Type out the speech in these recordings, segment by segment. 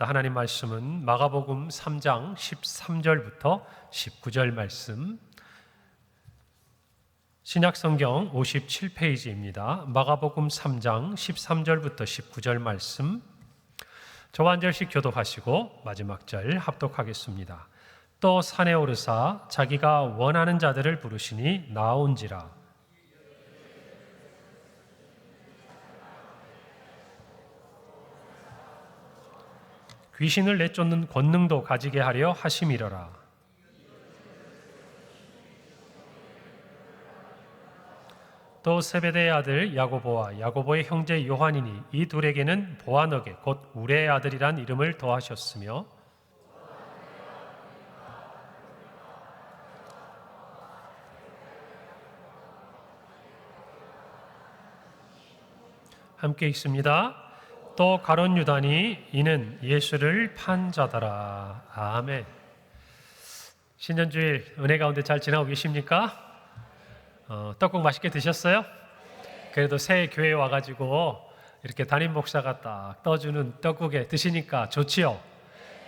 하나님 말씀은 마가복음 3장 13절부터 19절 말씀, 신약성경 57페이지입니다. 마가복음 3장 13절부터 19절 말씀, 저와 한 절씩 교독하시고 마지막 절 합독하겠습니다. 또 산에 오르사 자기가 원하는 자들을 부르시니 나온지라. 귀신을 내쫓는 권능도 가지게 하려 하심이러라. 또 세베대의 아들 야고보와 야고보의 형제 요한이니 이 둘에게는 보아너게 곧 우레의 아들이란 이름을 더하셨으며, 함께 읽습니다. 또 가룟 유다니 이는 예수를 판 자더라. 아멘. 신년주일 은혜 가운데 잘 지나고 계십니까? 떡국 맛있게 드셨어요? 그래도 새 교회에 와가지고 이렇게 담임 목사가 딱 떠주는 떡국에 드시니까 좋지요?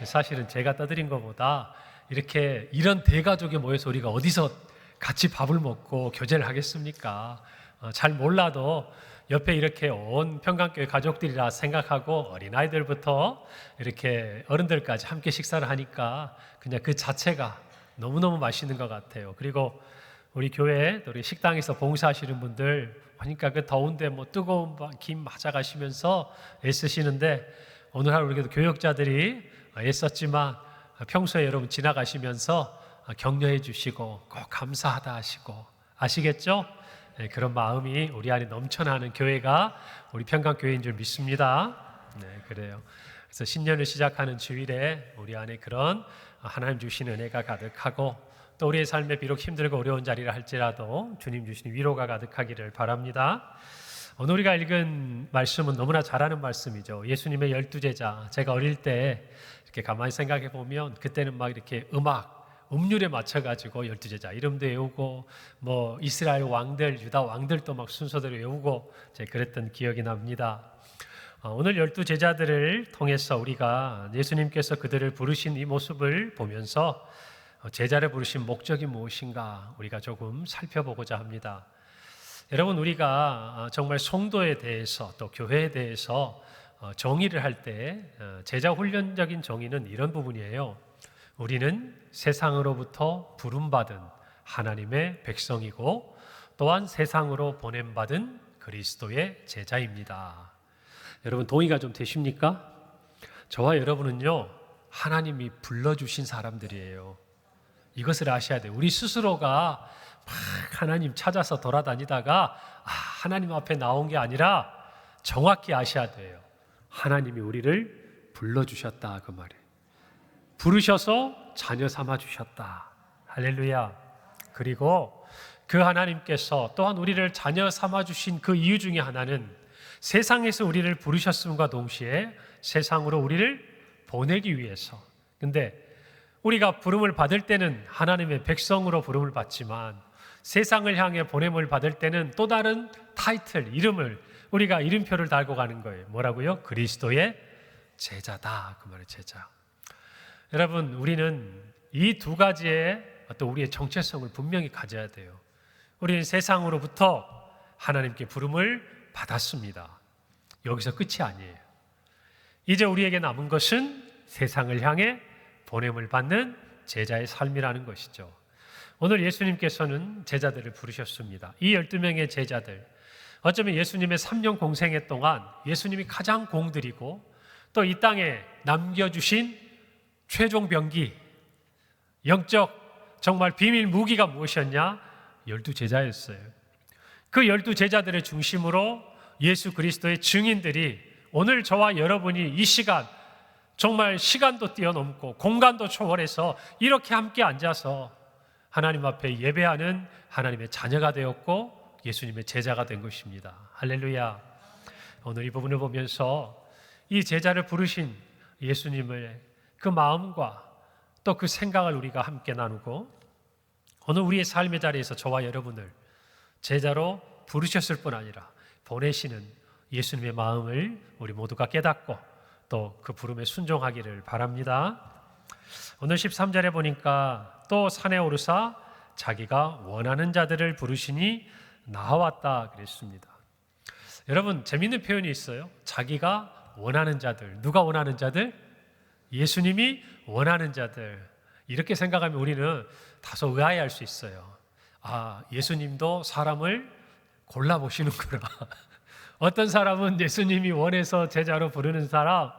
사실은 제가 떠드린 것보다 이렇게 이런 대가족이 모여서 우리가 어디서 같이 밥을 먹고 교제를 하겠습니까? 잘 몰라도 옆에 이렇게 온 평강교회 가족들이라 생각하고 어린아이들부터 이렇게 어른들까지 함께 식사를 하니까 그냥 그 자체가 너무너무 맛있는 것 같아요. 그리고 우리 교회 우리 식당에서 봉사하시는 분들 보니까 그 더운데 뭐 뜨거운 김 맞아가시면서 애쓰시는데, 오늘 하루 우리도 교역자들이 애썼지만 평소에 여러분 지나가시면서 격려해 주시고 꼭 감사하다 하시고, 아시겠죠? 네, 그런 마음이 우리 안에 넘쳐나는 교회가 우리 평강교회인 줄 믿습니다. 네, 그래요. 그래서 신년을 시작하는 주일에 우리 안에 그런 하나님 주신 은혜가 가득하고, 또 우리의 삶에 비록 힘들고 어려운 자리를 할지라도 주님 주신 위로가 가득하기를 바랍니다. 오늘 우리가 읽은 말씀은 너무나 잘 아는 말씀이죠. 예수님의 12제자. 제가 어릴 때 이렇게 가만히 생각해 보면 그때는 막 이렇게 음률에 맞춰가지고 12제자 이름도 외우고, 뭐 이스라엘 왕들, 유다 왕들도 막 순서대로 외우고 그랬던 기억이 납니다. 오늘 12제자들을 통해서 우리가 예수님께서 그들을 부르신 이 모습을 보면서 제자를 부르신 목적이 무엇인가 우리가 조금 살펴보고자 합니다. 여러분, 우리가 정말 성도에 대해서 또 교회에 대해서 정의를 할 때 제자 훈련적인 정의는 이런 부분이에요. 우리는 세상으로부터 부름받은 하나님의 백성이고 또한 세상으로 보냄받은 그리스도의 제자입니다. 여러분, 동의가 좀 되십니까? 저와 여러분은요, 하나님이 불러주신 사람들이에요. 이것을 아셔야 돼요. 우리 스스로가 막 하나님 찾아서 돌아다니다가 하나님 앞에 나온 게 아니라 정확히 아셔야 돼요. 하나님이 우리를 불러주셨다, 그 말이에요. 부르셔서 자녀 삼아 주셨다. 할렐루야. 그리고 그 하나님께서 또한 우리를 자녀 삼아 주신 그 이유 중에 하나는 세상에서 우리를 부르셨음과 동시에 세상으로 우리를 보내기 위해서. 근데 우리가 부름을 받을 때는 하나님의 백성으로 부름을 받지만 세상을 향해 보냄을 받을 때는 또 다른 타이틀, 이름을 우리가 이름표를 달고 가는 거예요. 뭐라고요? 그리스도의 제자다. 그 말의 제자. 여러분, 우리는 이 두 가지의 또 우리의 정체성을 분명히 가져야 돼요. 우리는 세상으로부터 하나님께 부름을 받았습니다. 여기서 끝이 아니에요. 이제 우리에게 남은 것은 세상을 향해 보냄을 받는 제자의 삶이라는 것이죠. 오늘 예수님께서는 제자들을 부르셨습니다. 이 12명의 제자들, 어쩌면 예수님의 3년 공생애 동안 예수님이 가장 공들이고 또 이 땅에 남겨주신 최종 병기, 영적 정말 비밀 무기가 무엇이었냐? 12제자였어요. 그 12제자들의 중심으로 예수 그리스도의 증인들이 오늘 저와 여러분이 이 시간, 정말 시간도 뛰어넘고 공간도 초월해서 이렇게 함께 앉아서 하나님 앞에 예배하는 하나님의 자녀가 되었고 예수님의 제자가 된 것입니다. 할렐루야. 오늘 이 부분을 보면서 이 제자를 부르신 예수님의 그 마음과 또 그 생각을 우리가 함께 나누고, 오늘 우리의 삶의 자리에서 저와 여러분을 제자로 부르셨을 뿐 아니라 보내시는 예수님의 마음을 우리 모두가 깨닫고 또 그 부름에 순종하기를 바랍니다. 오늘 13절에 보니까 또 산에 오르사 자기가 원하는 자들을 부르시니 나왔다 그랬습니다. 여러분, 재밌는 표현이 있어요. 자기가 원하는 자들. 누가 원하는 자들? 예수님이 원하는 자들. 이렇게 생각하면 우리는 다소 의아해할 수 있어요. 아, 예수님도 사람을 골라보시는구나. 어떤 사람은 예수님이 원해서 제자로 부르는 사람,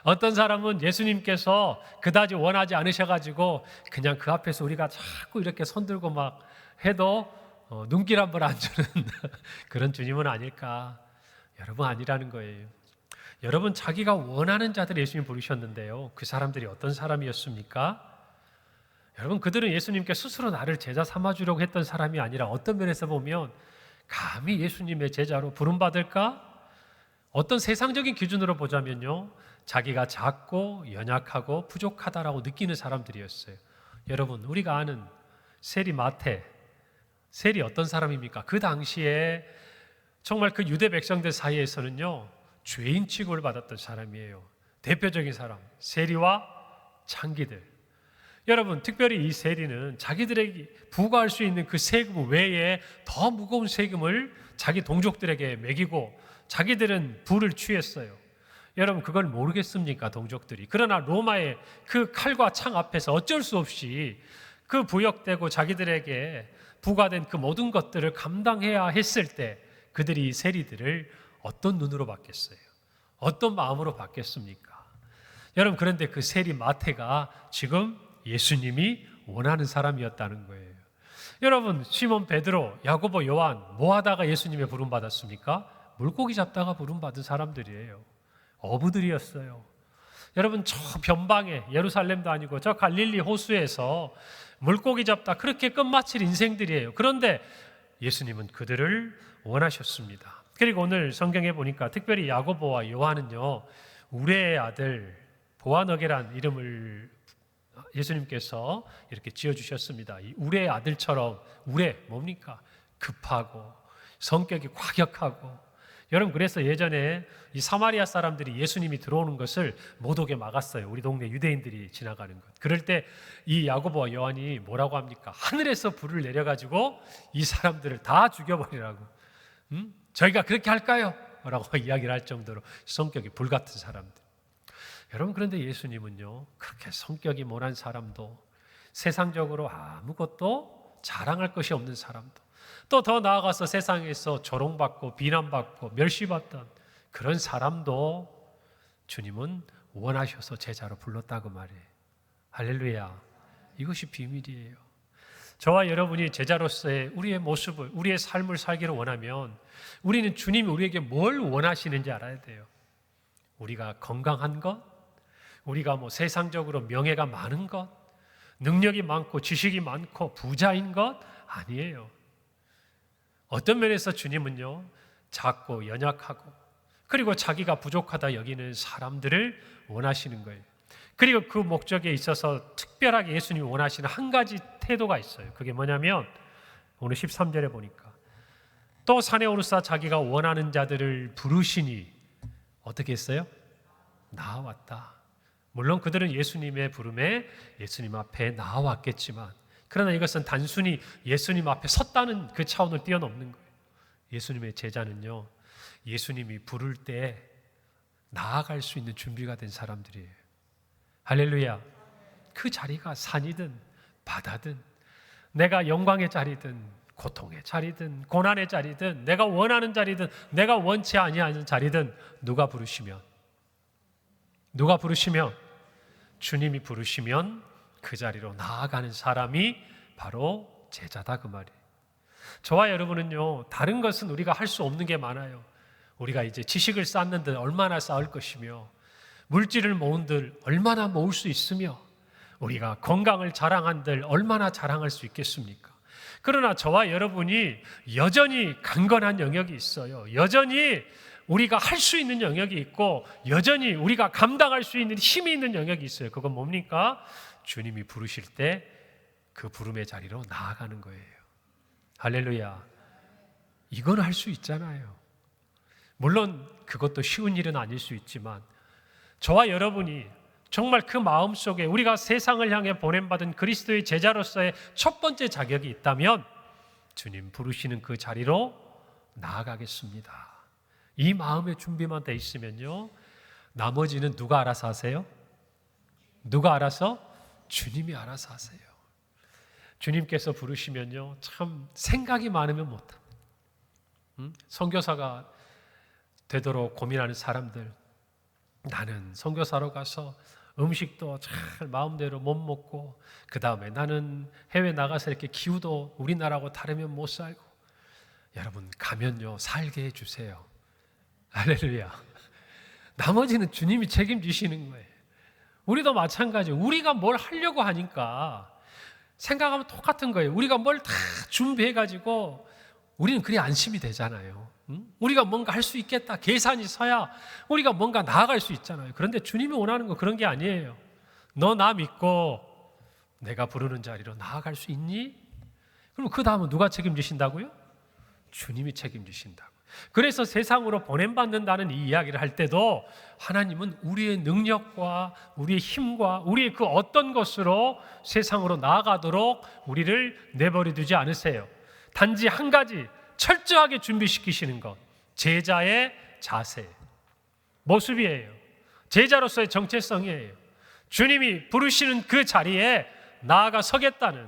어떤 사람은 예수님께서 그다지 원하지 않으셔가지고 그냥 그 앞에서 우리가 자꾸 이렇게 손들고 막 해도 눈길 한 번 안 주는 그런 주님은 아닐까. 여러분, 아니라는 거예요. 여러분, 자기가 원하는 자들 예수님 부르셨는데요, 그 사람들이 어떤 사람이었습니까? 여러분, 그들은 예수님께 스스로 나를 제자 삼아주려고 했던 사람이 아니라 어떤 면에서 보면 감히 예수님의 제자로 부름받을까? 어떤 세상적인 기준으로 보자면요, 자기가 작고 연약하고 부족하다라고 느끼는 사람들이었어요. 여러분, 우리가 아는 세리 마태, 세리 어떤 사람입니까? 그 당시에 정말 그 유대 백성들 사이에서는요, 죄인 취급을 받았던 사람이에요. 대표적인 사람, 세리와 창기들. 여러분, 특별히 이 세리는 자기들에게 부과할 수 있는 그 세금 외에 더 무거운 세금을 자기 동족들에게 매기고 자기들은 부를 취했어요. 여러분, 그걸 모르겠습니까, 동족들이? 그러나 로마의 그 칼과 창 앞에서 어쩔 수 없이 그 부역되고 자기들에게 부과된 그 모든 것들을 감당해야 했을 때 그들이 이 세리들을 어떤 눈으로 봤겠어요? 어떤 마음으로 봤겠습니까? 여러분, 그런데 그 세리 마태가 지금 예수님이 원하는 사람이었다는 거예요. 여러분, 시몬 베드로, 야고보, 요한 뭐 하다가 예수님의 부름 받았습니까? 물고기 잡다가 부름 받은 사람들이에요. 어부들이었어요. 여러분, 저 변방에, 예루살렘도 아니고 저 갈릴리 호수에서 물고기 잡다 그렇게 끝마칠 인생들이에요. 그런데 예수님은 그들을 원하셨습니다. 그리고 오늘 성경에 보니까 특별히 야고보와 요한은요, 우레의 아들 보아너게란 이름을 예수님께서 이렇게 지어주셨습니다. 이 우레의 아들처럼, 우레 뭡니까? 급하고 성격이 과격하고. 여러분, 그래서 예전에 이 사마리아 사람들이 예수님이 들어오는 것을 못 오게 막았어요. 우리 동네 유대인들이 지나가는 것. 그럴 때 이 야고보와 요한이 뭐라고 합니까? 하늘에서 불을 내려가지고 이 사람들을 다 죽여버리라고. 저희가 그렇게 할까요? 라고 이야기를 할 정도로 성격이 불같은 사람들. 여러분, 그런데 예수님은요, 그렇게 성격이 모난 사람도, 세상적으로 아무것도 자랑할 것이 없는 사람도, 또 더 나아가서 세상에서 조롱받고 비난받고 멸시받던 그런 사람도 주님은 원하셔서 제자로 불렀다고 말해요. 할렐루야. 이것이 비밀이에요. 저와 여러분이 제자로서의 우리의 모습을, 우리의 삶을 살기를 원하면 우리는 주님이 우리에게 뭘 원하시는지 알아야 돼요. 우리가 건강한 것, 우리가 세상적으로 명예가 많은 것, 능력이 많고 지식이 많고 부자인 것 아니에요. 어떤 면에서 주님은요, 작고 연약하고 그리고 자기가 부족하다 여기는 사람들을 원하시는 거예요. 그리고 그 목적에 있어서 특별하게 예수님이 원하시는 한 가지 태도가 있어요. 그게 뭐냐면 오늘 13절에 보니까 또 산에 오르사 자기가 원하는 자들을 부르시니 어떻게 했어요? 나왔다. 물론 그들은 예수님의 부름에 예수님 앞에 나왔겠지만, 그러나 이것은 단순히 예수님 앞에 섰다는 그 차원을 뛰어넘는 거예요. 예수님의 제자는요, 예수님이 부를 때 나아갈 수 있는 준비가 된 사람들이에요. 할렐루야. 그 자리가 산이든 바다든 내가 영광의 자리든 고통의 자리든 고난의 자리든 내가 원하는 자리든 내가 원치 아니하는 자리든 누가 부르시면 주님이 부르시면 그 자리로 나아가는 사람이 바로 제자다, 그 말이에요. 저와 여러분은요, 다른 것은 우리가 할 수 없는 게 많아요. 우리가 이제 지식을 쌓는데 얼마나 쌓을 것이며 물질을 모은들 얼마나 모을 수 있으며 우리가 건강을 자랑한들 얼마나 자랑할 수 있겠습니까? 그러나 저와 여러분이 여전히 강건한 영역이 있어요. 여전히 우리가 할 수 있는 영역이 있고 여전히 우리가 감당할 수 있는 힘이 있는 영역이 있어요. 그건 뭡니까? 주님이 부르실 때 그 부름의 자리로 나아가는 거예요. 할렐루야. 이건 할 수 있잖아요. 물론 그것도 쉬운 일은 아닐 수 있지만 저와 여러분이 정말 그 마음속에 우리가 세상을 향해 보냄받은 그리스도의 제자로서의 첫 번째 자격이 있다면 주님 부르시는 그 자리로 나아가겠습니다. 이 마음의 준비만 돼 있으면요, 나머지는 누가 알아서 하세요? 누가 알아서? 주님이 알아서 하세요. 주님께서 부르시면요, 참 생각이 많으면 못합니다. 선교사가 되도록 고민하는 사람들, 나는 선교사로 가서 음식도 잘 마음대로 못 먹고, 그 다음에 나는 해외 나가서 이렇게 기후도 우리나라하고 다르면 못 살고. 여러분, 가면요 살게 해주세요. 할렐루야. 나머지는 주님이 책임지시는 거예요. 우리도 마찬가지예요. 우리가 뭘 하려고 하니까 생각하면 똑같은 거예요. 우리가 뭘 다 준비해가지고 우리는 그리 안심이 되잖아요. 우리가 뭔가 할 수 있겠다 계산이 서야 우리가 뭔가 나아갈 수 있잖아요. 그런데 주님이 원하는 건 그런 게 아니에요. 너 나 믿고 내가 부르는 자리로 나아갈 수 있니? 그럼 그 다음은 누가 책임지신다고요? 주님이 책임지신다고. 그래서 세상으로 보냄받는다는 이 이야기를 할 때도 하나님은 우리의 능력과 우리의 힘과 우리의 그 어떤 것으로 세상으로 나아가도록 우리를 내버려 두지 않으세요. 단지 한 가지 철저하게 준비시키시는 것, 제자의 자세, 모습이에요. 제자로서의 정체성이에요. 주님이 부르시는 그 자리에 나아가 서겠다는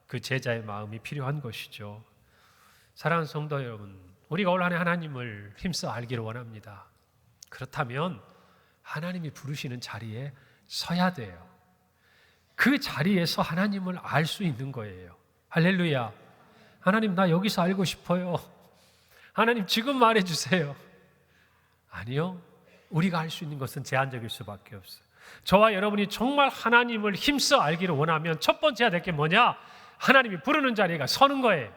그 제자의 마음이 필요한 것이죠. 사랑하는 성도 여러분, 우리가 올 한 해 하나님을 힘써 알기를 원합니다. 그렇다면 하나님이 부르시는 자리에 서야 돼요. 그 자리에서 하나님을 알 수 있는 거예요. 할렐루야. 하나님, 나 여기서 알고 싶어요. 하나님, 지금 말해주세요. 아니요, 우리가 할 수 있는 것은 제한적일 수밖에 없어요. 저와 여러분이 정말 하나님을 힘써 알기를 원하면 첫 번째 해야 될 게 뭐냐? 하나님이 부르는 자리에 서는 거예요.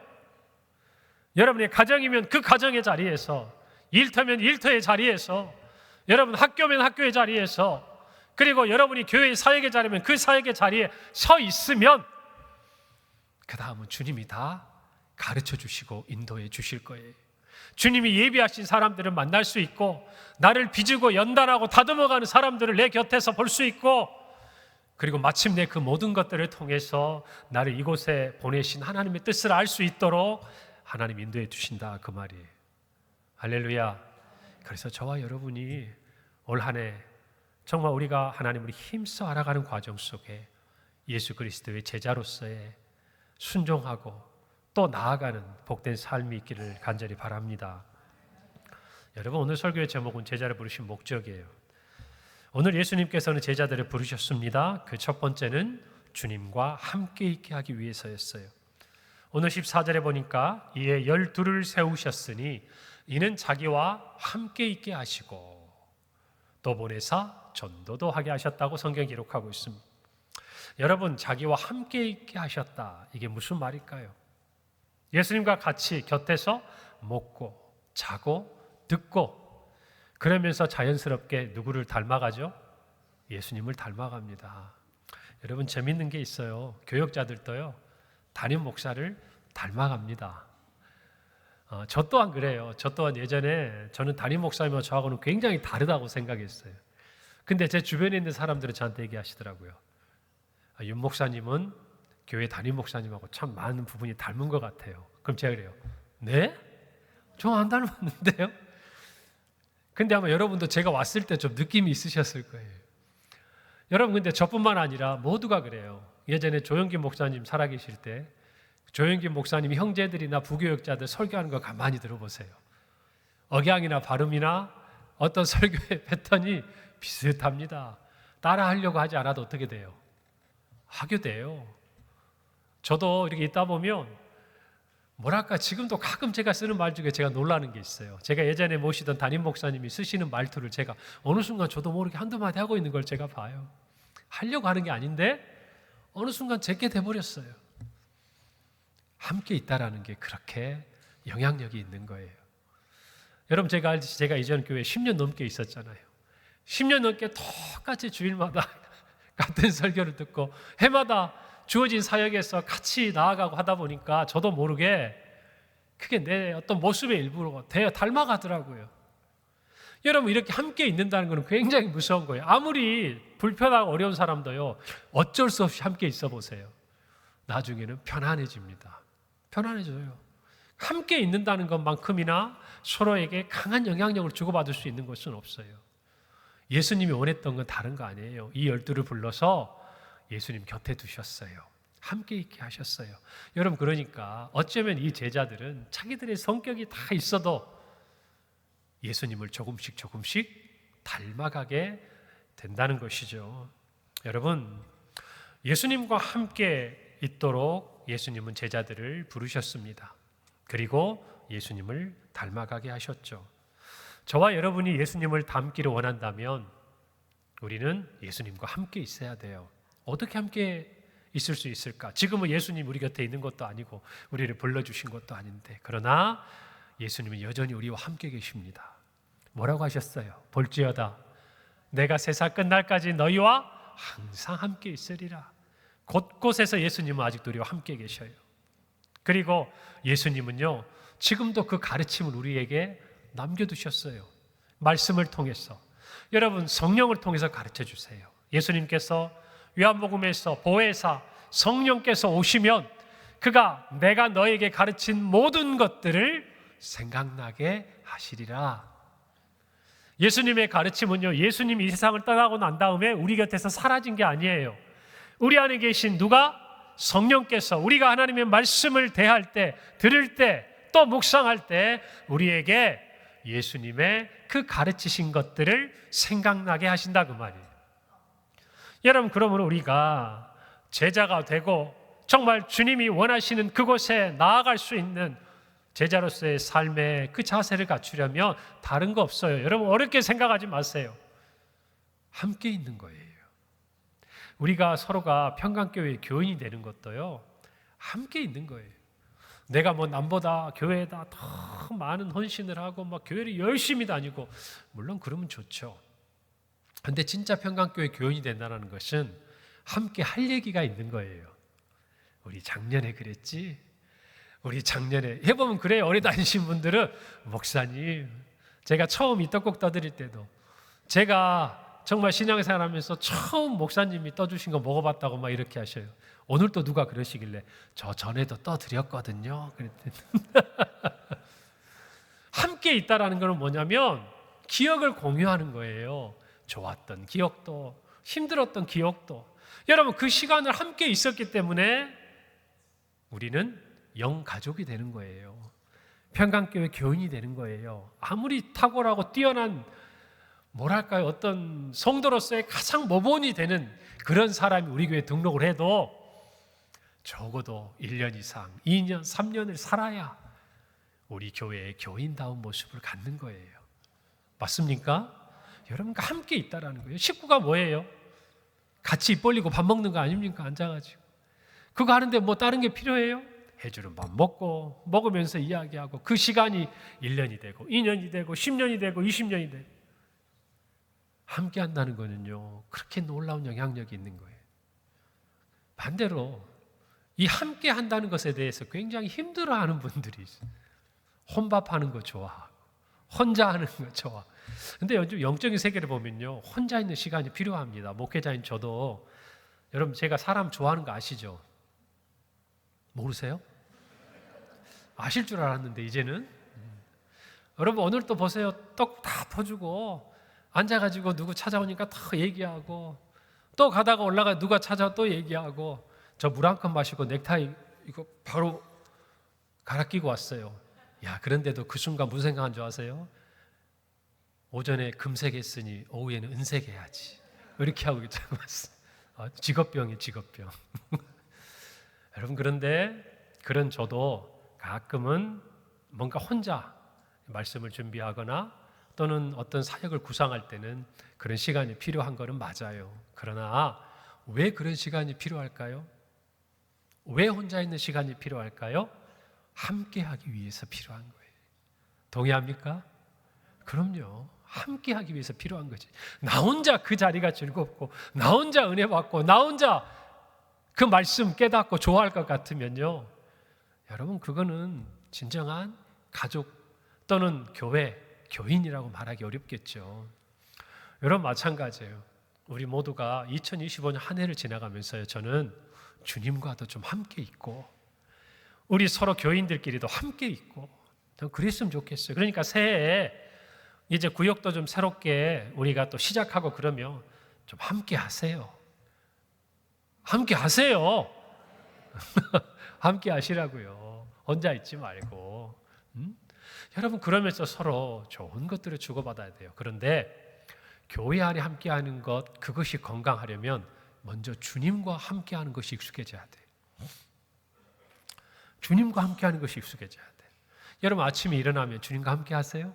여러분의 가정이면 그 가정의 자리에서, 일터면 일터의 자리에서, 여러분 학교면 학교의 자리에서, 그리고 여러분이 교회의 사역의 자리면 그 사역의 자리에 서 있으면 그 다음은 주님이 다 가르쳐 주시고 인도해 주실 거예요. 주님이 예비하신 사람들을 만날 수 있고, 나를 빚고 연단하고 다듬어가는 사람들을 내 곁에서 볼 수 있고, 그리고 마침내 그 모든 것들을 통해서 나를 이곳에 보내신 하나님의 뜻을 알 수 있도록 하나님 인도해 주신다, 그 말이에요. 할렐루야. 그래서 저와 여러분이 올 한 해 정말 우리가 하나님을 힘써 알아가는 과정 속에 예수 그리스도의 제자로서의 순종하고 또 나아가는 복된 삶이 있기를 간절히 바랍니다. 여러분, 오늘 설교의 제목은 제자를 부르신 목적이에요. 오늘 예수님께서는 제자들을 부르셨습니다. 그 첫 번째는 주님과 함께 있게 하기 위해서였어요. 오늘 14절에 보니까 이에 12를 세우셨으니 이는 자기와 함께 있게 하시고 또 보내사 전도도 하게 하셨다고 성경이 기록하고 있습니다. 여러분, 자기와 함께 있게 하셨다, 이게 무슨 말일까요? 예수님과 같이 곁에서 먹고 자고 듣고, 그러면서 자연스럽게 누구를 닮아가죠? 예수님을 닮아갑니다. 여러분, 재밌는 게 있어요. 교역자들도요, 담임 목사를 닮아갑니다. 저 또한 그래요. 저 또한 예전에 저는 담임 목사님과 저하고는 굉장히 다르다고 생각했어요. 근데 제 주변에 있는 사람들은 저한테 얘기하시더라고요. 윤 목사님은 교회 담임 목사님하고 참 많은 부분이 닮은 것 같아요. 그럼 제가 그래요. 네? 저 안 닮았는데요? 근데 아마 여러분도 제가 왔을 때 좀 느낌이 있으셨을 거예요. 여러분, 근데 저뿐만 아니라 모두가 그래요. 예전에 조영기 목사님 살아계실 때 조영기 목사님이 형제들이나 부교역자들 설교하는 거 가만히 들어보세요. 억양이나 발음이나 어떤 설교의 패턴이 비슷합니다. 따라 하려고 하지 않아도 어떻게 돼요? 하게 돼요. 저도 이렇게 있다 보면 뭐랄까, 지금도 가끔 제가 쓰는 말 중에 제가 놀라는 게 있어요. 제가 예전에 모시던 담임 목사님이 쓰시는 말투를 제가 어느 순간 저도 모르게 한두 마디 하고 있는 걸 제가 봐요. 하려고 하는 게 아닌데 어느 순간 제게 돼버렸어요. 함께 있다라는 게 그렇게 영향력이 있는 거예요. 여러분, 제가 알듯이 제가 이전 교회에 10년 넘게 있었잖아요. 10년 넘게 똑같이 주일마다 같은 설교를 듣고 해마다 주어진 사역에서 같이 나아가고 하다 보니까 저도 모르게 그게 내 어떤 모습의 일부로 닮아가더라고요. 여러분, 이렇게 함께 있는다는 것은 굉장히 무서운 거예요. 아무리 불편하고 어려운 사람도요, 어쩔 수 없이 함께 있어 보세요. 나중에는 편안해집니다. 편안해져요. 함께 있는다는 것만큼이나 서로에게 강한 영향력을 주고받을 수 있는 것은 없어요. 예수님이 원했던 건 다른 거 아니에요. 이 12를 불러서 예수님 곁에 두셨어요. 함께 있게 하셨어요. 여러분, 그러니까 어쩌면 이 제자들은 자기들의 성격이 다 있어도 예수님을 조금씩 닮아가게 된다는 것이죠. 여러분, 예수님과 함께 있도록 예수님은 제자들을 부르셨습니다. 그리고 예수님을 닮아가게 하셨죠. 저와 여러분이 예수님을 닮기를 원한다면 우리는 예수님과 함께 있어야 돼요. 어떻게 함께 있을 수 있을까? 지금은 예수님 우리 곁에 있는 것도 아니고 우리를 불러주신 것도 아닌데, 그러나 예수님은 여전히 우리와 함께 계십니다. 뭐라고 하셨어요? 볼지어다 내가 세상 끝날까지 너희와 항상 함께 있으리라. 곳곳에서 예수님은 아직도 우리와 함께 계셔요. 그리고 예수님은요, 지금도 그 가르침을 우리에게 남겨두셨어요. 말씀을 통해서. 여러분, 성령을 통해서 가르쳐 주세요. 예수님께서 요한복음에서 보혜사 성령께서 오시면 그가 내가 너에게 가르친 모든 것들을 생각나게 하시리라. 예수님의 가르침은요, 예수님이 이 세상을 떠나고 난 다음에 우리 곁에서 사라진 게 아니에요. 우리 안에 계신 누가? 성령께서 우리가 하나님의 말씀을 대할 때, 들을 때, 또 묵상할 때 우리에게 예수님의 그 가르치신 것들을 생각나게 하신다, 그 말이에요. 여러분, 그러면 우리가 제자가 되고 정말 주님이 원하시는 그곳에 나아갈 수 있는 제자로서의 삶의 그 자세를 갖추려면 다른 거 없어요. 여러분, 어렵게 생각하지 마세요. 함께 있는 거예요. 우리가 서로가 평강교회 교인이 되는 것도요, 함께 있는 거예요. 내가 뭐 남보다 교회에다 더 많은 헌신을 하고 막 교회를 열심히 다니고, 물론 그러면 좋죠. 근데 진짜 평강교회 교인이 된다는 것은 함께 할 얘기가 있는 거예요. 우리 작년에 그랬지? 우리 작년에 해보면 그래요. 오래 다니신 분들은 목사님, 제가 처음 이 떡국 떠드릴 때도 제가 정말 신앙생활 하면서 처음 목사님이 떠주신 거 먹어봤다고 막 이렇게 하셔요. 오늘 또 누가 그러시길래 저 전에도 떠드렸거든요. 그랬더니 함께 있다라는 건 뭐냐면 기억을 공유하는 거예요. 좋았던 기억도 힘들었던 기억도. 여러분, 그 시간을 함께 있었기 때문에 우리는 영 가족이 되는 거예요. 평강교회 교인이 되는 거예요. 아무리 탁월하고 뛰어난 뭐랄까요, 어떤 성도로서의 가장 모범이 되는 그런 사람이 우리 교회에 등록을 해도 적어도 1년 이상, 2년, 3년을 살아야 우리 교회의 교인다운 모습을 갖는 거예요. 맞습니까? 여러분과 함께 있다라는 거예요. 식구가 뭐예요? 같이 입 벌리고 밥 먹는 거 아닙니까? 앉아가지고. 그거 하는데 뭐 다른 게 필요해요? 해주는 밥 먹고 먹으면서 이야기하고 그 시간이 1년이 되고 2년이 되고 10년이 되고 20년이 되고 함께 한다는 거는요, 그렇게 놀라운 영향력이 있는 거예요. 반대로 이 함께 한다는 것에 대해서 굉장히 힘들어하는 분들이 있어요. 혼밥하는 거 좋아하고 혼자 하는 거 좋아. 근데 요즘 영적인 세계를 보면요, 혼자 있는 시간이 필요합니다. 목회자인 저도, 여러분 제가 사람 좋아하는 거 아시죠? 모르세요? 아실 줄 알았는데 이제는. 여러분 오늘 또 보세요. 떡 다 퍼주고 앉아가지고 누구 찾아오니까 더 얘기하고, 또 가다가 올라가 누가 찾아와 또 얘기하고, 저 물 한 컵 마시고 넥타이 이거 바로 갈아 끼고 왔어요. 야, 그런데도 그 순간 무슨 생각한 줄 아세요? 오전에 금색 했으니 오후에는 은색 해야지. 이렇게 하고 왔어요. 직업병이 직업병. 여러분, 그런데 그런 저도 가끔은 뭔가 혼자 말씀을 준비하거나 또는 어떤 사역을 구상할 때는 그런 시간이 필요한 거는 맞아요. 그러나 왜 그런 시간이 필요할까요? 왜 혼자 있는 시간이 필요할까요? 함께 하기 위해서 필요한 거예요. 동의합니까? 그럼요. 함께 하기 위해서 필요한 거지. 나 혼자 그 자리가 즐겁고 나 혼자 은혜 받고 나 혼자 그 말씀 깨닫고 좋아할 것 같으면요, 여러분 그거는 진정한 가족 또는 교회, 교인이라고 말하기 어렵겠죠. 여러분 마찬가지예요. 우리 모두가 2025년 한 해를 지나가면서요, 저는 주님과도 좀 함께 있고 우리 서로 교인들끼리도 함께 있고 좀 그랬으면 좋겠어요. 그러니까 새해에 이제 구역도 좀 새롭게 우리가 또 시작하고 그러면 좀 함께 하세요. 함께 하세요. 함께 하시라고요. 혼자 있지 말고. 여러분 그러면서 서로 좋은 것들을 주고받아야 돼요. 그런데 교회 안에 함께하는 것, 그것이 건강하려면 먼저 주님과 함께하는 것이 익숙해져야 돼요. 주님과 함께하는 것이 익숙해져야 돼요. 여러분 아침에 일어나면 주님과 함께 하세요?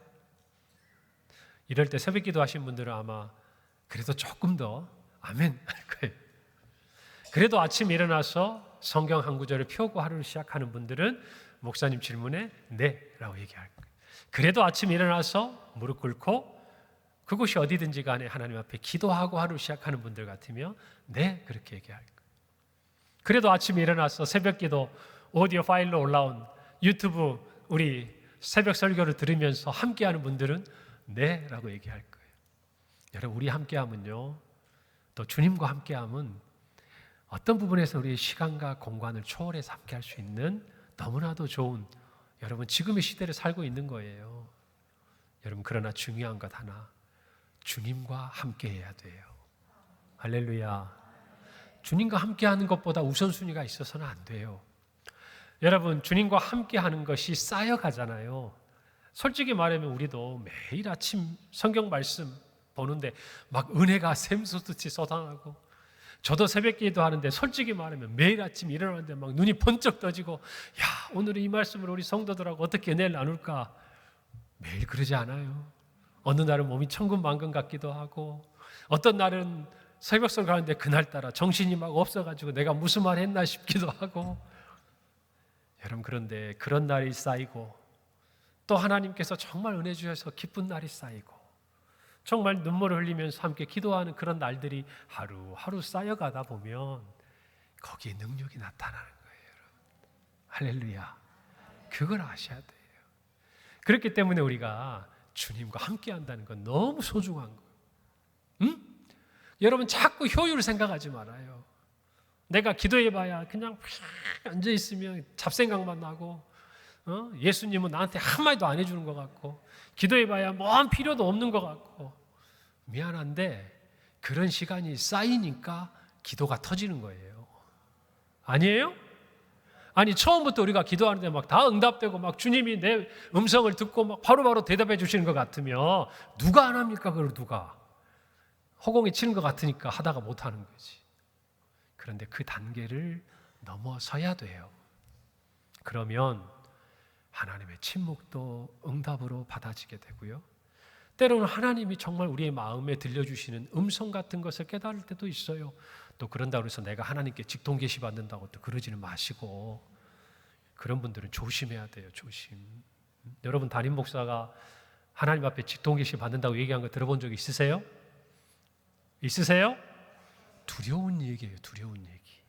이럴 때 새벽 기도 하신 분들은 아마 그래도 조금 더 아멘 할 거예요. 그래도 아침에 일어나서 성경 한 구절을 펴고 하루를 시작하는 분들은 목사님 질문에 네 라고 얘기할 거예요. 그래도 아침에 일어나서 무릎 꿇고 그곳이 어디든지 간에 하나님 앞에 기도하고 하루 시작하는 분들 같으면 네 그렇게 얘기할 거예요. 그래도 아침에 일어나서 새벽 기도 오디오 파일로 올라온 유튜브 우리 새벽 설교를 들으면서 함께하는 분들은 네 라고 얘기할 거예요. 여러분 우리 함께함은요, 또 주님과 함께함은 어떤 부분에서 우리의 시간과 공간을 초월해서 함께할 수 있는 너무나도 좋은, 여러분 지금의 시대를 살고 있는 거예요. 여러분 그러나 중요한 것 하나, 주님과 함께해야 돼요. 할렐루야. 주님과 함께하는 것보다 우선순위가 있어서는 안 돼요. 여러분 주님과 함께하는 것이 쌓여가잖아요. 솔직히 말하면 우리도 매일 아침 성경 말씀 보는데 막 은혜가 샘솟듯이 쏟아나고, 저도 새벽 기도 하는데 솔직히 말하면 매일 아침 일어나는데 막 눈이 번쩍 떠지고, 야 오늘 이 말씀을 우리 성도들하고 어떻게 은혜를 나눌까, 매일 그러지 않아요. 어느 날은 몸이 천근만근 같기도 하고, 어떤 날은 새벽설 가는데 그날따라 정신이 막 없어가지고 내가 무슨 말 했나 싶기도 하고. 여러분 그런데 그런 날이 쌓이고 또 하나님께서 정말 은혜 주셔서 기쁜 날이 쌓이고 정말 눈물을 흘리면서 함께 기도하는 그런 날들이 하루하루 쌓여가다 보면 거기에 능력이 나타나는 거예요. 여러분. 할렐루야. 그걸 아셔야 돼요. 그렇기 때문에 우리가 주님과 함께 한다는 건 너무 소중한 거예요. 응? 여러분 자꾸 효율을 생각하지 말아요. 내가 기도해봐야 그냥 앉아있으면 잡생각만 나고, 예수님은 나한테 한마디도 안 해주는 것 같고, 기도해봐야 뭔 필요도 없는 것 같고, 미안한데 그런 시간이 쌓이니까 기도가 터지는 거예요. 아니에요? 아니 처음부터 우리가 기도하는데 막 다 응답되고 막 주님이 내 음성을 듣고 막 바로바로 대답해 주시는 것 같으면 누가 안 합니까? 그걸 누가? 허공에 치는 것 같으니까 하다가 못하는 거지. 그런데 그 단계를 넘어서야 돼요. 그러면 하나님의 침묵도 응답으로 받아지게 되고요. 때로는 하나님이 정말 우리의 마음에 들려주시는 음성 같은 것을 깨달을 때도 있어요. 또 그런다고 해서 내가 하나님께 직통 계시 받는다고 또 그러지는 마시고, 그런 분들은 조심해야 돼요. 조심. 여러분 담임 목사가 하나님 앞에 직통 계시 받는다고 얘기한 거 들어본 적 있으세요? 있으세요? 두려운 얘기예요. 두려운 얘기.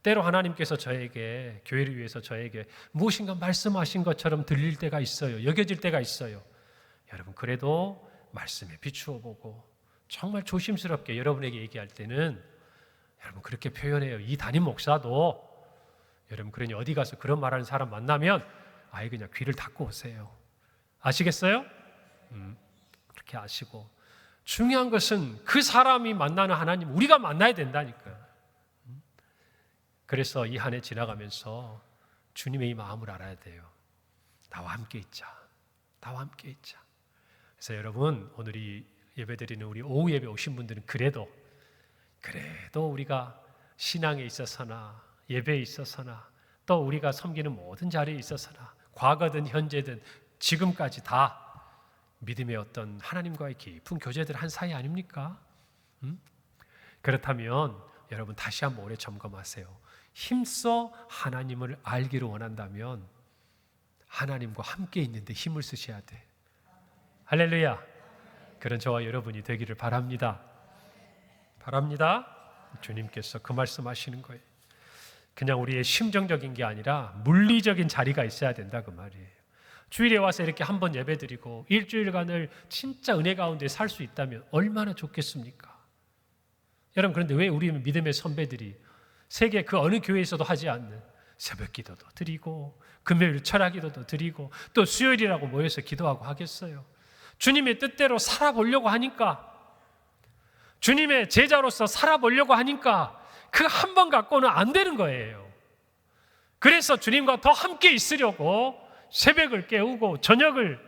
때로 하나님께서 저에게, 교회를 위해서 저에게 무엇인가 말씀하신 것처럼 들릴 때가 있어요. 여겨질 때가 있어요. 여러분 그래도 말씀에 비추어 보고 정말 조심스럽게 여러분에게 얘기할 때는 여러분 그렇게 표현해요. 이 담임 목사도 여러분 그러니 어디 가서 그런 말하는 사람 만나면 아예 그냥 귀를 닫고 오세요. 아시겠어요? 그렇게 아시고, 중요한 것은 그 사람이 만나는 하나님, 우리가 만나야 된다니까요. 그래서 이 한 해 지나가면서 주님의 이 마음을 알아야 돼요. 나와 함께 있자. 나와 함께 있자. 그래서 여러분 오늘 이 예배드리는 우리 오후 예배 오신 분들은 그래도 우리가 신앙에 있어서나 예배에 있어서나 또 우리가 섬기는 모든 자리에 있어서나 과거든 현재든 지금까지 다 믿음의 어떤 하나님과의 깊은 교제들 한 사이 아닙니까? 그렇다면 여러분 다시 한번 올해 점검하세요. 힘써 하나님을 알기를 원한다면 하나님과 함께 있는데 힘을 쓰셔야 돼. 할렐루야. 그런 저와 여러분이 되기를 바랍니다. 주님께서 그 말씀하시는 거예요. 그냥 우리의 심정적인 게 아니라 물리적인 자리가 있어야 된다 그 말이에요. 주일에 와서 이렇게 한번 예배드리고 일주일간을 진짜 은혜 가운데 살 수 있다면 얼마나 좋겠습니까? 여러분, 그런데 왜 우리 믿음의 선배들이 세계 그 어느 교회에서도 하지 않는 새벽 기도도 드리고 금요일 철학 기도도 드리고 또 수요일이라고 모여서 기도하고 하겠어요? 주님의 뜻대로 살아보려고 하니까, 주님의 제자로서 살아보려고 하니까 그 한 번 갖고는 안 되는 거예요. 그래서 주님과 더 함께 있으려고 새벽을 깨우고 저녁을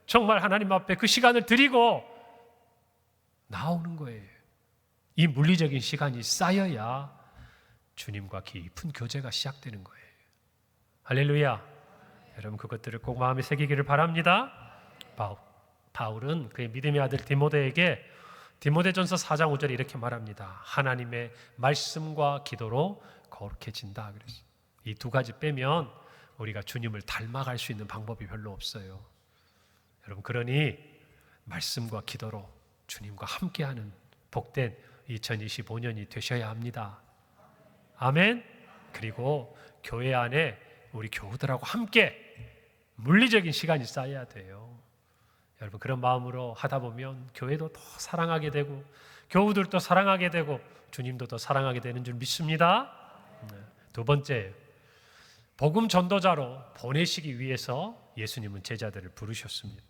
정말 하나님 앞에 그 시간을 드리고 나오는 거예요. 이 물리적인 시간이 쌓여야 주님과 깊은 교제가 시작되는 거예요. 할렐루야. 여러분, 그것들을 꼭 마음에 새기기를 바랍니다. 바울은 그의 믿음의 아들 디모데에게 디모데전서 4장 5절에 이렇게 말합니다. 하나님의 말씀과 기도로 거룩해진다 그랬어요. 이 두 가지 빼면 우리가 주님을 닮아갈 수 있는 방법이 별로 없어요. 여러분, 그러니 말씀과 기도로 주님과 함께하는 복된 2025년이 되셔야 합니다. 아멘. 그리고 교회 안에 우리 교우들하고 함께 물리적인 시간이 쌓여야 돼요. 여러분, 그런 마음으로 하다 보면 교회도 더 사랑하게 되고 교우들도 사랑하게 되고 주님도 더 사랑하게 되는 줄 믿습니다. 두 번째, 복음 전도자로 보내시기 위해서 예수님은 제자들을 부르셨습니다.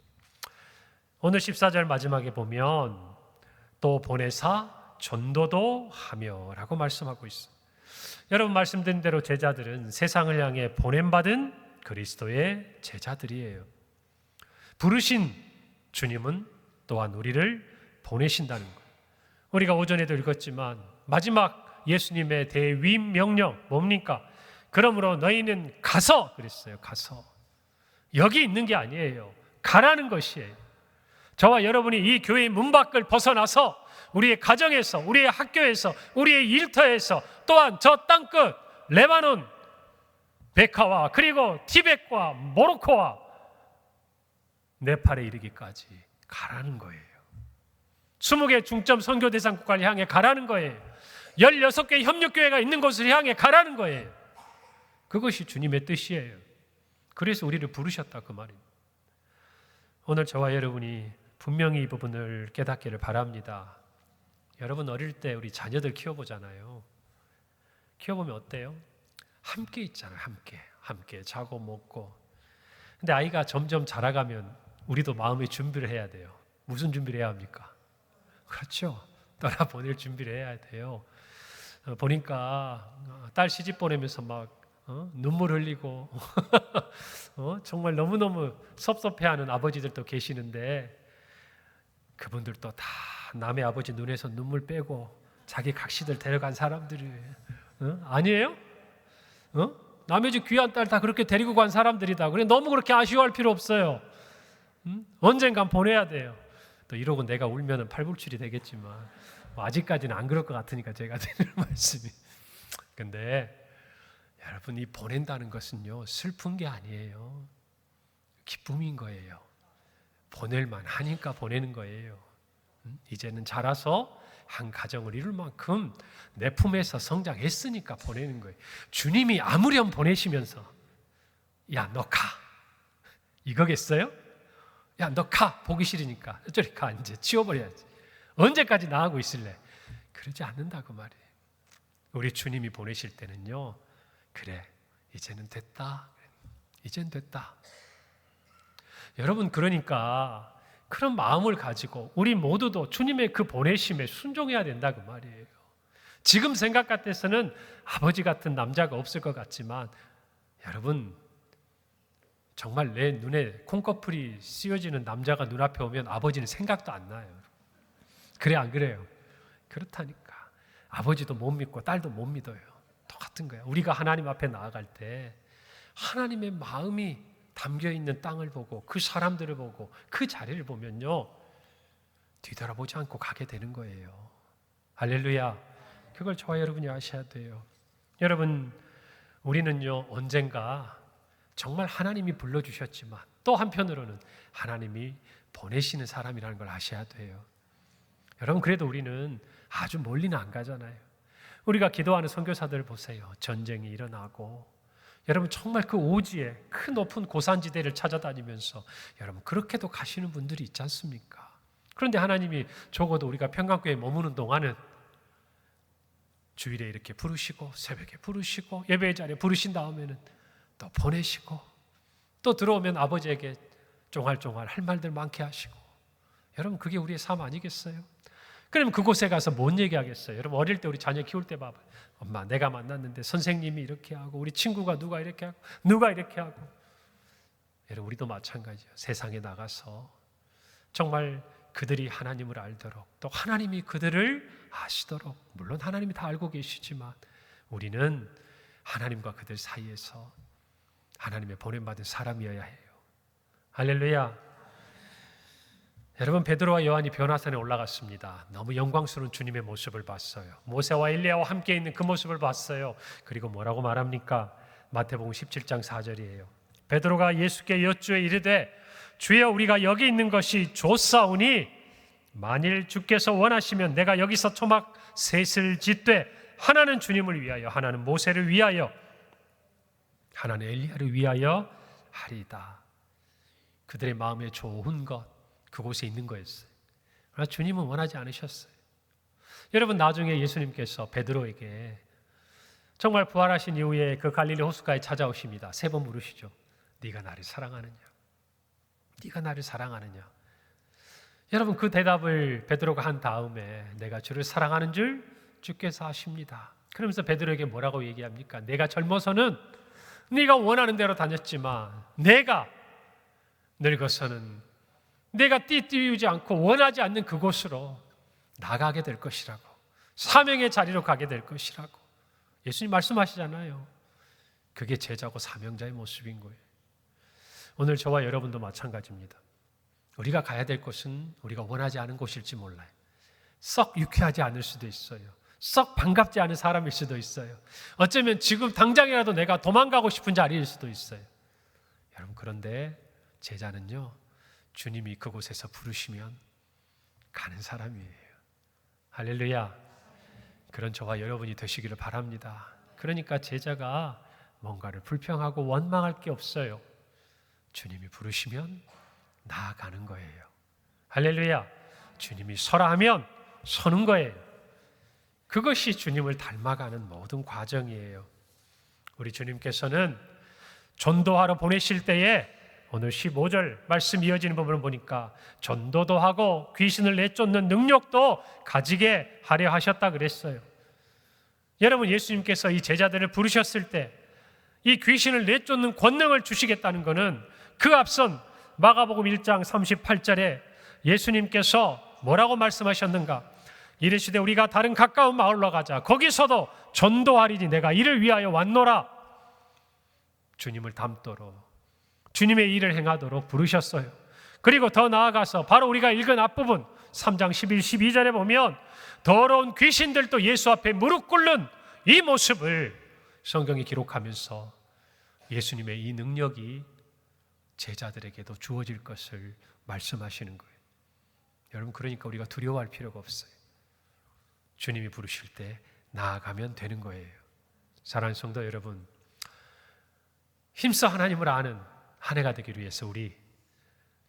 오늘 14절 마지막에 보면 또 보내사 전도도 하며 라고 말씀하고 있습니다. 여러분, 말씀드린 대로 제자들은 세상을 향해 보냄받은 그리스도의 제자들이에요. 부르신 주님은 또한 우리를 보내신다는 거예요. 우리가 오전에도 읽었지만 마지막 예수님의 대위임 명령 뭡니까? 그러므로 너희는 가서 그랬어요. 가서. 여기 있는 게 아니에요. 가라는 것이에요. 저와 여러분이 이 교회의 문 밖을 벗어나서 우리의 가정에서, 우리의 학교에서, 우리의 일터에서, 또한 저 땅끝 레바논, 베카와 그리고 티벳과 모로코와 네팔에 이르기까지 가라는 거예요. 20개 중점 선교 대상 국가를 향해 가라는 거예요. 16개 협력교회가 있는 곳을 향해 가라는 거예요. 그것이 주님의 뜻이에요. 그래서 우리를 부르셨다 그 말입니다. 오늘 저와 여러분이 분명히 이 부분을 깨닫기를 바랍니다. 여러분, 어릴 때 우리 자녀들 키워보잖아요. 키워보면 어때요? 함께 있잖아요. 함께 자고 먹고. 근데 아이가 점점 자라가면 우리도 마음의 준비를 해야 돼요. 무슨 준비를 해야 합니까? 그렇죠. 떠나보낼 준비를 해야 돼요. 보니까 딸 시집 보내면서 막 눈물 흘리고 정말 너무너무 섭섭해하는 아버지들도 계시는데, 그분들도 다 남의 아버지 눈에서 눈물 빼고 자기 각시들 데려간 사람들이 아니에요? 남의 집 귀한 딸 다 그렇게 데리고 간 사람들이다. 그래, 너무 그렇게 아쉬워할 필요 없어요. 언젠간 보내야 돼요. 또 이러고 내가 울면은 팔불출이 되겠지만 아직까지는 안 그럴 것 같으니까 제가 드리는 말씀이. 근데 여러분, 이 보낸다는 것은요, 슬픈 게 아니에요. 기쁨인 거예요. 보낼만 하니까 보내는 거예요. 이제는 자라서 한 가정을 이룰 만큼 내 품에서 성장했으니까 보내는 거예요. 주님이 아무렴 보내시면서 야, 너 가. 이거겠어요? 야, 너 가. 보기 싫으니까 저리 가. 이제 치워버려야지. 언제까지 나하고 있을래? 그러지 않는다고 말이에요. 우리 주님이 보내실 때는요, 그래, 이제는 됐다. 이젠 됐다. 여러분, 그러니까 그런 마음을 가지고 우리 모두도 주님의 그 보내심에 순종해야 된다 그 말이에요. 지금 생각 같아서는 아버지 같은 남자가 없을 것 같지만, 여러분, 정말 내 눈에 콩꺼풀이 씌워지는 남자가 눈앞에 오면 아버지는 생각도 안 나요. 그래, 안 그래요? 그렇다니까. 아버지도 못 믿고 딸도 못 믿어요. 똑같은 거예요. 우리가 하나님 앞에 나아갈 때 하나님의 마음이 담겨있는 땅을 보고 그 사람들을 보고 그 자리를 보면요, 뒤돌아보지 않고 가게 되는 거예요. 할렐루야. 그걸 저와 여러분이 아셔야 돼요. 여러분, 우리는요, 언젠가 정말 하나님이 불러주셨지만 또 한편으로는 하나님이 보내시는 사람이라는 걸 아셔야 돼요. 여러분, 그래도 우리는 아주 멀리는 안 가잖아요. 우리가 기도하는 선교사들 보세요. 전쟁이 일어나고 여러분 정말 그 오지에 큰 높은 고산지대를 찾아다니면서 여러분 그렇게도 가시는 분들이 있지 않습니까? 그런데 하나님이 적어도 우리가 평강교회에 머무는 동안은 주일에 이렇게 부르시고 새벽에 부르시고 예배 자리에 부르신 다음에는 또 보내시고 또 들어오면 아버지에게 쫑알쫑알 할 말들 많게 하시고, 여러분 그게 우리의 삶 아니겠어요? 그러면 그곳에 가서 뭔 얘기하겠어요? 여러분 어릴 때 우리 자녀 키울 때 봐봐요. 엄마 내가 만났는데 선생님이 이렇게 하고 우리 친구가 누가 이렇게 하고 누가 이렇게 하고. 여러분 우리도 마찬가지예요. 세상에 나가서 정말 그들이 하나님을 알도록 또 하나님이 그들을 아시도록, 물론 하나님이 다 알고 계시지만 우리는 하나님과 그들 사이에서 하나님의 보냄받은 사람이어야 해요. 할렐루야. 여러분 베드로와 요한이 변화산에 올라갔습니다. 너무 영광스러운 주님의 모습을 봤어요. 모세와 엘리야와 함께 있는 그 모습을 봤어요. 그리고 뭐라고 말합니까? 마태복음 17장 4절이에요. 베드로가 예수께 여쭈어 이르되 주여 우리가 여기 있는 것이 좋사오니 만일 주께서 원하시면 내가 여기서 초막 셋을 짓되 하나는 주님을 위하여 하나는 모세를 위하여 하나는 엘리야를 위하여 하리다. 그들의 마음에 좋은 것 그곳에 있는 거였어요. 그러나 주님은 원하지 않으셨어요. 여러분 나중에 예수님께서 베드로에게 정말 부활하신 이후에 그 갈릴리 호숫가에 찾아오십니다. 3번 물으시죠. 네가 나를 사랑하느냐? 네가 나를 사랑하느냐? 여러분 그 대답을 베드로가 한 다음에 내가 주를 사랑하는 줄 주께서 아십니다. 그러면서 베드로에게 뭐라고 얘기합니까? 내가 젊어서는 네가 원하는 대로 다녔지만 내가 늙어서는 내가 띄우지 않고 원하지 않는 그곳으로 나가게 될 것이라고, 사명의 자리로 가게 될 것이라고 예수님 말씀하시잖아요. 그게 제자고 사명자의 모습인 거예요. 오늘 저와 여러분도 마찬가지입니다. 우리가 가야 될 곳은 우리가 원하지 않은 곳일지 몰라요. 썩 유쾌하지 않을 수도 있어요. 썩 반갑지 않은 사람일 수도 있어요. 어쩌면 지금 당장이라도 내가 도망가고 싶은 자리일 수도 있어요. 여러분 그런데 제자는요, 주님이 그곳에서 부르시면 가는 사람이에요. 할렐루야. 그런 저와 여러분이 되시기를 바랍니다. 그러니까 제자가 뭔가를 불평하고 원망할 게 없어요. 주님이 부르시면 나아가는 거예요. 할렐루야. 주님이 서라 하면 서는 거예요. 그것이 주님을 닮아가는 모든 과정이에요. 우리 주님께서는 전도하러 보내실 때에 오늘 15절 말씀 이어지는 부분을 보니까 전도도 하고 귀신을 내쫓는 능력도 가지게 하려 하셨다 그랬어요. 여러분 예수님께서 이 제자들을 부르셨을 때 이 귀신을 내쫓는 권능을 주시겠다는 것은 그 앞선 마가복음 1장 38절에 예수님께서 뭐라고 말씀하셨는가? 이르시되 우리가 다른 가까운 마을로 가자. 거기서도 전도하리니 내가 이를 위하여 왔노라. 주님을 닮도록 주님의 일을 행하도록 부르셨어요. 그리고 더 나아가서 바로 우리가 읽은 앞부분 3장 11, 12절에 보면 더러운 귀신들도 예수 앞에 무릎 꿇는 이 모습을 성경이 기록하면서 예수님의 이 능력이 제자들에게도 주어질 것을 말씀하시는 거예요. 여러분 그러니까 우리가 두려워할 필요가 없어요. 주님이 부르실 때 나아가면 되는 거예요. 사랑하는 성도 여러분, 힘써 하나님을 아는 한 해가 되기를 위해서 우리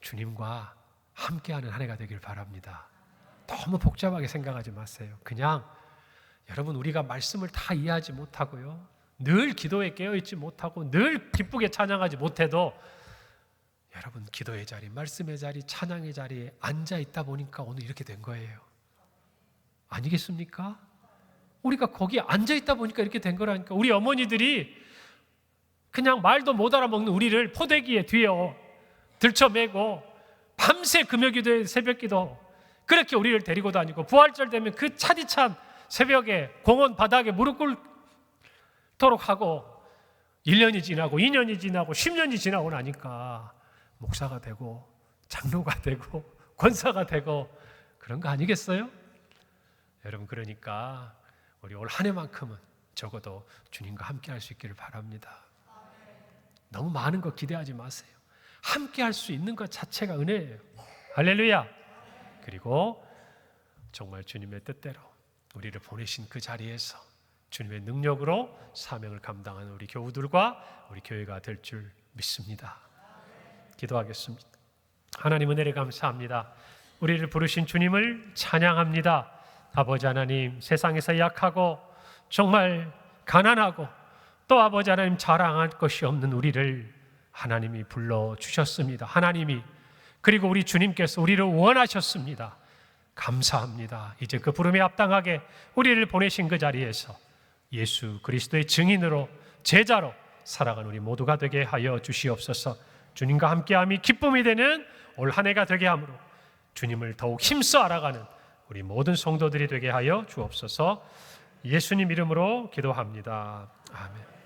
주님과 함께하는 한 해가 되길 바랍니다. 너무 복잡하게 생각하지 마세요. 그냥 여러분 우리가 말씀을 다 이해하지 못하고요, 늘 기도에 깨어있지 못하고 늘 기쁘게 찬양하지 못해도 여러분 기도의 자리, 말씀의 자리, 찬양의 자리에 앉아있다 보니까 오늘 이렇게 된 거예요. 아니겠습니까? 우리가 거기 앉아있다 보니까 이렇게 된 거라니까. 우리 어머니들이 그냥 말도 못 알아먹는 우리를 포대기에 뒤에 들쳐매고 밤새 금요기도에 새벽기도 그렇게 우리를 데리고 다니고 부활절 되면 그 차디찬 새벽에 공원 바닥에 무릎 꿇도록 하고 1년이 지나고 2년이 지나고 10년이 지나고 나니까 목사가 되고 장로가 되고 권사가 되고 그런 거 아니겠어요? 여러분 그러니까 우리 올 한 해만큼은 적어도 주님과 함께 할 수 있기를 바랍니다. 너무 많은 거 기대하지 마세요. 함께 할 수 있는 것 자체가 은혜예요. 할렐루야. 그리고 정말 주님의 뜻대로 우리를 보내신 그 자리에서 주님의 능력으로 사명을 감당하는 우리 교우들과 우리 교회가 될 줄 믿습니다. 기도하겠습니다. 하나님 은혜를 감사합니다. 우리를 부르신 주님을 찬양합니다. 아버지 하나님, 세상에서 약하고 정말 가난하고 또 아버지 하나님 자랑할 것이 없는 우리를 하나님이 불러주셨습니다. 하나님이, 그리고 우리 주님께서 우리를 원하셨습니다. 감사합니다. 이제 그 부름에 합당하게 우리를 보내신 그 자리에서 예수 그리스도의 증인으로, 제자로 살아간 우리 모두가 되게 하여 주시옵소서. 주님과 함께함이 기쁨이 되는 올 한 해가 되게 하므로 주님을 더욱 힘써 알아가는 우리 모든 성도들이 되게 하여 주옵소서. 예수님 이름으로 기도합니다. 아멘.